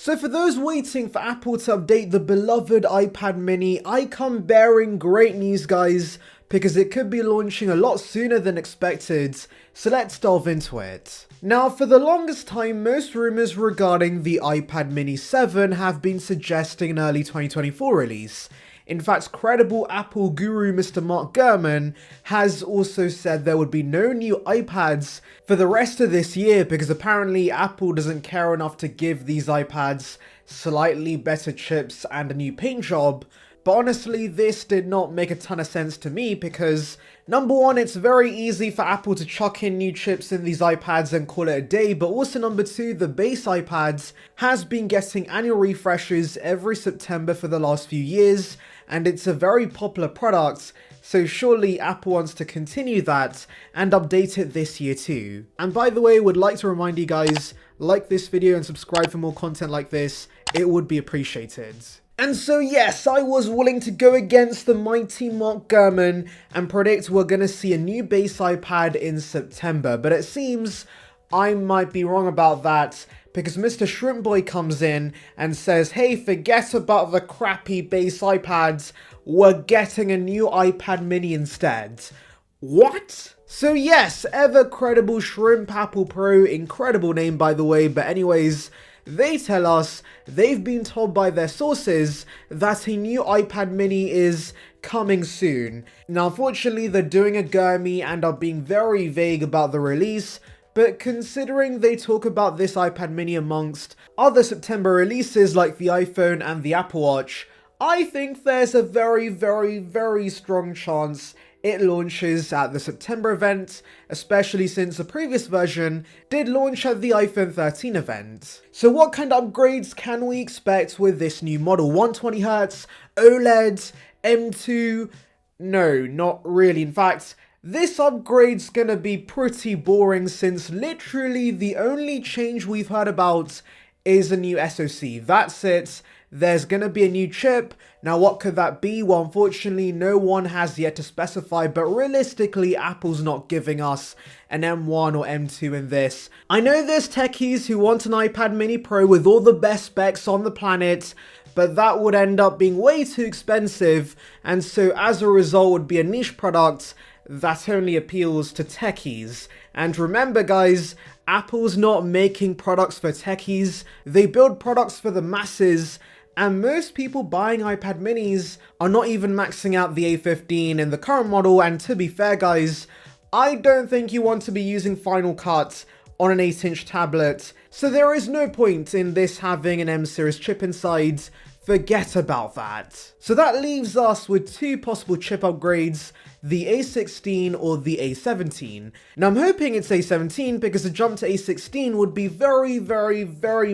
So for those waiting for Apple to update the beloved iPad mini, I come bearing great news, guys, because it could be launching a lot sooner than expected, so let's delve into it. Now, for the longest time, most rumors regarding the iPad mini 7 have been suggesting an early 2024 release. In fact, credible Apple guru Mr. Mark Gurman has also said there would be no new iPads for the rest of this year because apparently Apple doesn't care enough to give these iPads slightly better chips and a new paint job. But honestly, this did not make a ton of sense to me because, number one, it's very easy for Apple to chuck in new chips in these iPads and call it a day, but also number two, the base iPads has been getting annual refreshes every September for the last few years, and it's a very popular product, so surely Apple wants to continue that and update it this year too. And by the way, would like to remind you guys, like this video and subscribe for more content like this, it would be appreciated. And so yes, I was willing to go against the mighty Mark Gurman and predict we're gonna see a new base iPad in September, but it seems I might be wrong about that because Mr. Shrimp Boy comes in and says, hey, forget about the crappy base iPads, we're getting a new iPad mini instead. What? So yes, ever credible Shrimp Apple Pro, incredible name by the way, but anyways, they tell us they've been told by their sources that a new iPad mini is coming soon. Now unfortunately they're doing a Gurmy and are being very vague about the release, but considering they talk about this iPad mini amongst other September releases like the iPhone and the Apple Watch, I think there's a very strong chance it launches at the September event, especially since the previous version did launch at the iPhone 13 event. So what kind of upgrades can we expect with this new model? 120Hz, OLED, M2? No, not really. In fact, this upgrade's gonna be pretty boring since literally the only change we've heard about is a new SoC. That's it. There's gonna be a new chip. Now what could that be? Well, unfortunately no one has yet to specify, but realistically Apple's not giving us an M1 or M2 in this. I know there's techies who want an iPad mini Pro with all the best specs on the planet, but that would end up being way too expensive, and so as a result would be a niche product that only appeals to techies. And remember guys, Apple's not making products for techies, they build products for the masses, and most people buying iPad minis are not even maxing out the A15 in the current model, and to be fair guys, I don't think you want to be using Final Cut on an 8-inch tablet, so there is no point in this having an M series chip inside. Forget about that. So that leaves us with two possible chip upgrades, the A16 or the A17. Now I'm hoping it's A17 because the jump to A16 would be very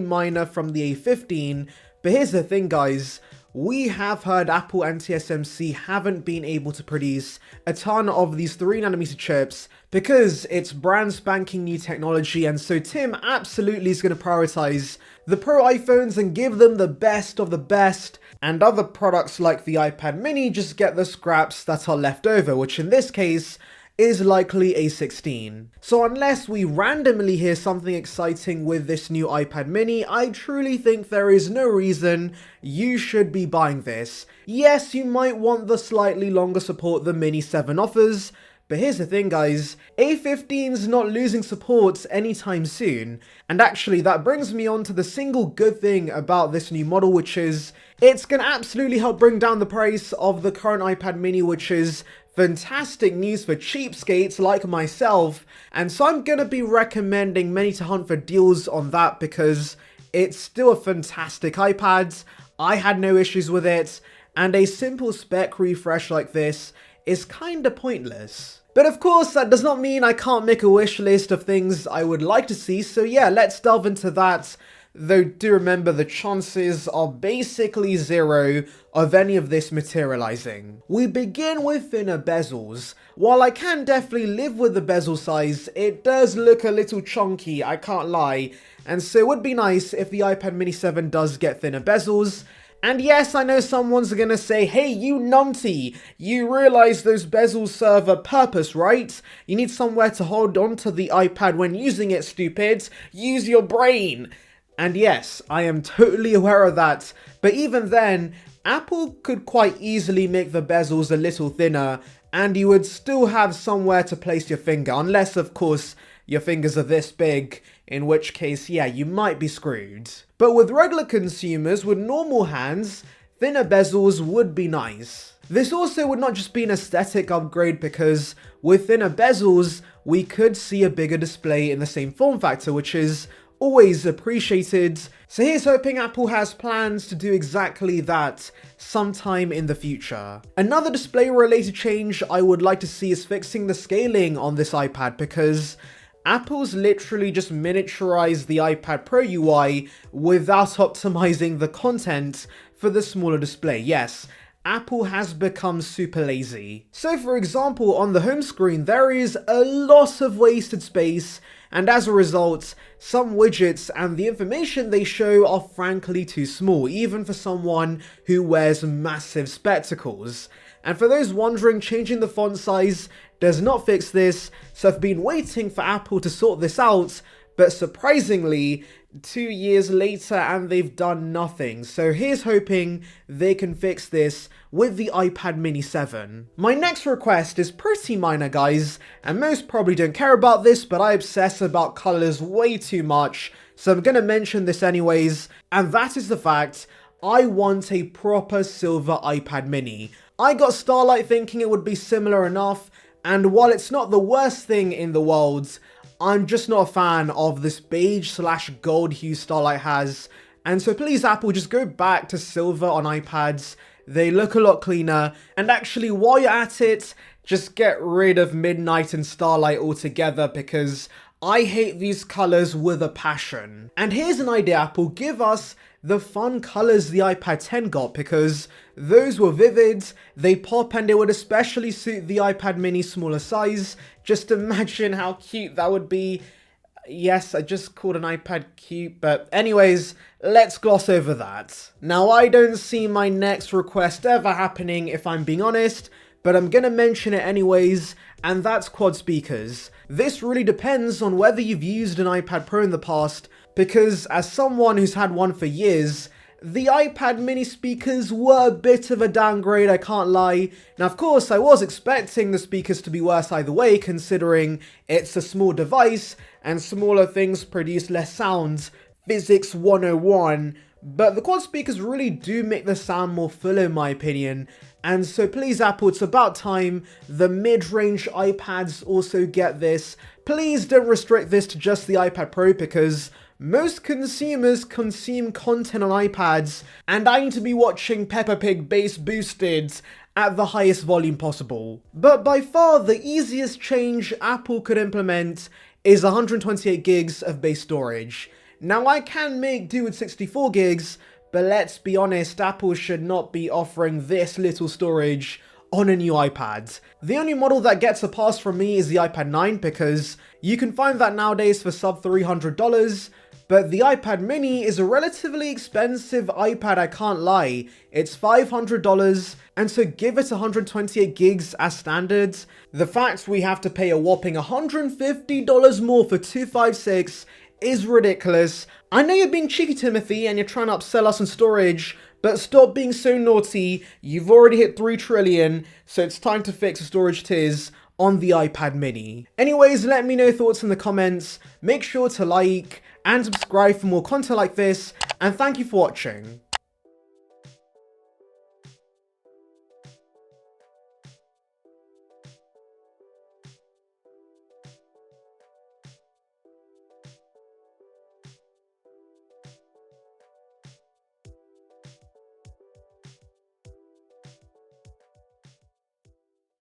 minor from the A15, but here's the thing guys, we have heard Apple and TSMC haven't been able to produce a ton of these 3nm chips because it's brand spanking new technology, and so Tim absolutely is going to prioritize the Pro iPhones and give them the best of the best, and other products like the iPad mini just get the scraps that are left over, which in this case is likely A16. So unless we randomly hear something exciting with this new iPad mini, I truly think there is no reason you should be buying this. Yes, you might want the slightly longer support the Mini 7 offers, but here's the thing guys, A15's not losing support anytime soon. And actually that brings me on to the single good thing about this new model, which is it's gonna absolutely help bring down the price of the current iPad mini, which is fantastic news for cheapskates like myself, and so I'm gonna be recommending many to hunt for deals on that because it's still a fantastic iPad. I had no issues with it, and a simple spec refresh like this is kinda pointless. But of course that does not mean I can't make a wish list of things I would like to see, so yeah, let's delve into that. Though do remember the chances are basically zero of any of this materializing. We begin with thinner bezels. While I can definitely live with the bezel size, it does look a little chunky, I can't lie, and so it would be nice if the iPad mini 7 does get thinner bezels. And yes, I know someone's gonna say, hey you numpty, you realize those bezels serve a purpose, right? You need somewhere to hold onto the iPad when using it, stupid. Use your brain. And yes, I am totally aware of that, but even then, Apple could quite easily make the bezels a little thinner, and you would still have somewhere to place your finger, unless of course your fingers are this big, in which case, yeah, you might be screwed. But with regular consumers with normal hands, thinner bezels would be nice. This also would not just be an aesthetic upgrade, because with thinner bezels, we could see a bigger display in the same form factor, which is always appreciated. So here's hoping Apple has plans to do exactly that sometime in the future. Another display related change I would like to see is fixing the scaling on this iPad, because Apple's literally just miniaturized the iPad Pro UI without optimizing the content for the smaller display. Yes, Apple has become super lazy. So for example, on the home screen, there is a lot of wasted space, and as a result, some widgets and the information they show are frankly too small, even for someone who wears massive spectacles. And for those wondering, changing the font size does not fix this, so I've been waiting for Apple to sort this out, but surprisingly, 2 years later and they've done nothing. So here's hoping they can fix this with the iPad mini 7. My next request is pretty minor, guys, and most probably don't care about this, but I obsess about colors way too much, so I'm gonna mention this anyways, and that is the fact I want a proper silver iPad mini. I got Starlight thinking it would be similar enough, and while it's not the worst thing in the world, I'm just not a fan of this beige/gold hue Starlight has, and so please Apple, just go back to silver on iPads. They look a lot cleaner, and actually while you're at it, just get rid of Midnight and Starlight altogether, because I hate these colors with a passion. And here's an idea, Apple, give us the fun colors the iPad 10 got, because those were vivid, they pop, and it would especially suit the iPad mini smaller size. Just imagine how cute that would be. Yes, I just called an iPad cute, but anyways, let's gloss over that. Now, I don't see my next request ever happening, if I'm being honest, but I'm gonna mention it anyways, and that's quad speakers. This really depends on whether you've used an iPad Pro in the past, because as someone who's had one for years, the iPad mini speakers were a bit of a downgrade, I can't lie. Now of course I was expecting the speakers to be worse either way, considering it's a small device and smaller things produce less sound, physics 101, but the quad speakers really do make the sound more full in my opinion. And so please Apple, it's about time the mid-range iPads also get this. Please don't restrict this to just the iPad Pro, because most consumers consume content on iPads, and I need to be watching Peppa Pig bass boosted at the highest volume possible. But by far the easiest change Apple could implement is 128 gigs of base storage. Now I can make do with 64 gigs, but let's be honest, Apple should not be offering this little storage on a new iPad. The only model that gets a pass from me is the iPad 9, because you can find that nowadays for sub $300, but the iPad mini is a relatively expensive iPad, I can't lie. It's $500, and so give it 128 gigs as standard. The fact we have to pay a whopping $150 more for 256 is ridiculous. I know you're being cheeky, Timothy, and you're trying to upsell us on storage, but stop being so naughty. You've already hit 3 trillion, so it's time to fix the storage tiers on the iPad mini. Anyways, let me know your thoughts in the comments. Make sure to like and subscribe for more content like this, and thank you for watching.